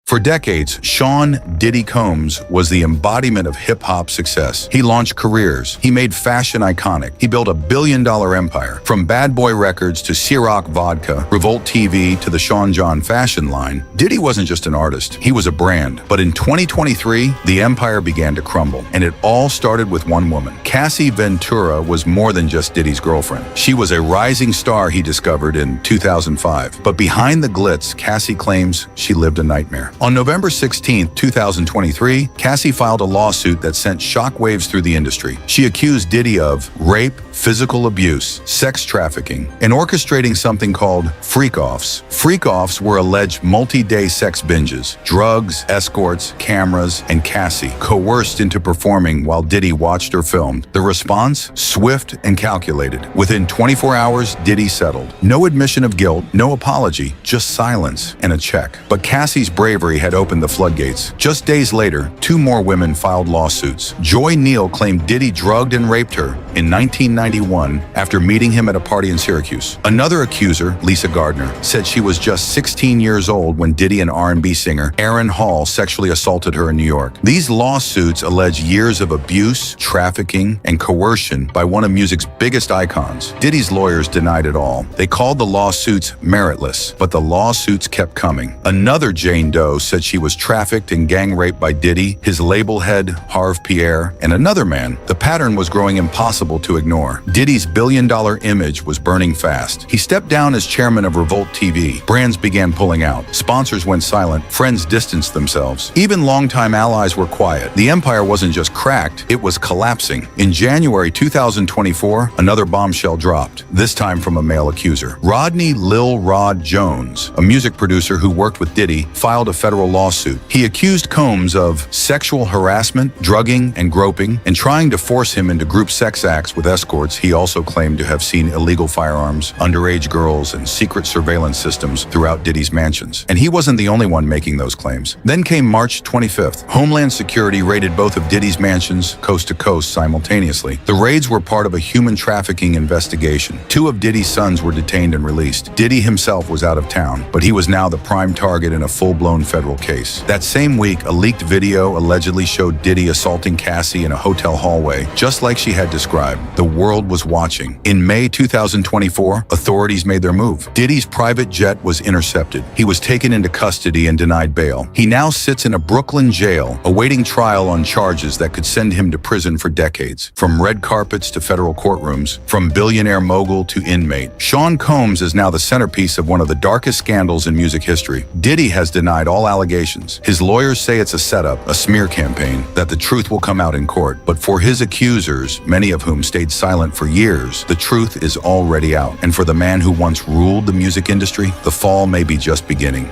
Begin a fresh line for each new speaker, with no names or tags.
For decades, Sean "Diddy" Combs was the embodiment of hip-hop success. He launched careers. He made fashion iconic. He built a billion-dollar empire. From Bad Boy Records to Ciroc Vodka, Revolt TV to the Sean John fashion line, Diddy wasn't just an artist. He was a brand. But in 2023, the empire began to crumble. And it all started with one woman. Cassie Ventura was more than just Diddy's girlfriend. She was a rising star he discovered in 2005. But behind the glitz, Cassie claims she lived a nightmare. On November 16, 2023, Cassie filed a lawsuit that sent shockwaves through the industry. She accused Diddy of rape, physical abuse, sex trafficking, and orchestrating something called freak-offs. Freak-offs were alleged multi-day sex binges, drugs, escorts, cameras, and Cassie coerced into performing while Diddy watched or filmed. The response? Swift and calculated. Within 24 hours, Diddy settled. No admission of guilt, no apology, just silence and a check. But Cassie's bravery had opened the floodgates. Just days later, two more women filed lawsuits. Joy Neal claimed Diddy drugged and raped her in 1991 after meeting him at a party in Syracuse. Another accuser, Lisa Gardner, said she was just 16 years old when Diddy and R&B singer Aaron Hall sexually assaulted her in New York. These lawsuits allege years of abuse, trafficking, and coercion by one of music's biggest icons. Diddy's lawyers denied it all. They called the lawsuits meritless, but the lawsuits kept coming. Another Jane Doe said she was trafficked and gang raped by Diddy, his label head, Harve Pierre, and another man. The pattern was growing impossible to ignore. Diddy's billion-dollar image was burning fast. He stepped down as chairman of Revolt TV. Brands began pulling out. Sponsors went silent. Friends distanced themselves. Even longtime allies were quiet. The empire wasn't just cracked, it was collapsing. In January 2024, another bombshell dropped, this time from a male accuser. Rodney Lil Rod Jones, a music producer who worked with Diddy, filed a federal lawsuit. He accused Combs of sexual harassment, drugging, and groping, and trying to force him into group sex acts with escorts. He also claimed to have seen illegal firearms, underage girls, and secret surveillance systems throughout Diddy's mansions. And he wasn't the only one making those claims. Then came March 25th. Homeland Security raided both of Diddy's mansions coast to coast simultaneously. The raids were part of a human trafficking investigation. Two of Diddy's sons were detained and released. Diddy himself was out of town, but he was now the prime target in a full-blown federal case. That same week, a leaked video allegedly showed Diddy assaulting Cassie in a hotel hallway, just like she had described. The world was watching. In May 2024, authorities made their move. Diddy's private jet was intercepted. He was taken into custody and denied bail. He now sits in a Brooklyn jail, awaiting trial on charges that could send him to prison for decades. From red carpets to federal courtrooms, from billionaire mogul to inmate, Sean Combs is now the centerpiece of one of the darkest scandals in music history. Diddy has denied all allegations. His lawyers say it's a setup, a smear campaign, that the truth will come out in court. But for his accusers, many of whom stayed silent for years, the truth is already out. And for the man who once ruled the music industry, the fall may be just beginning.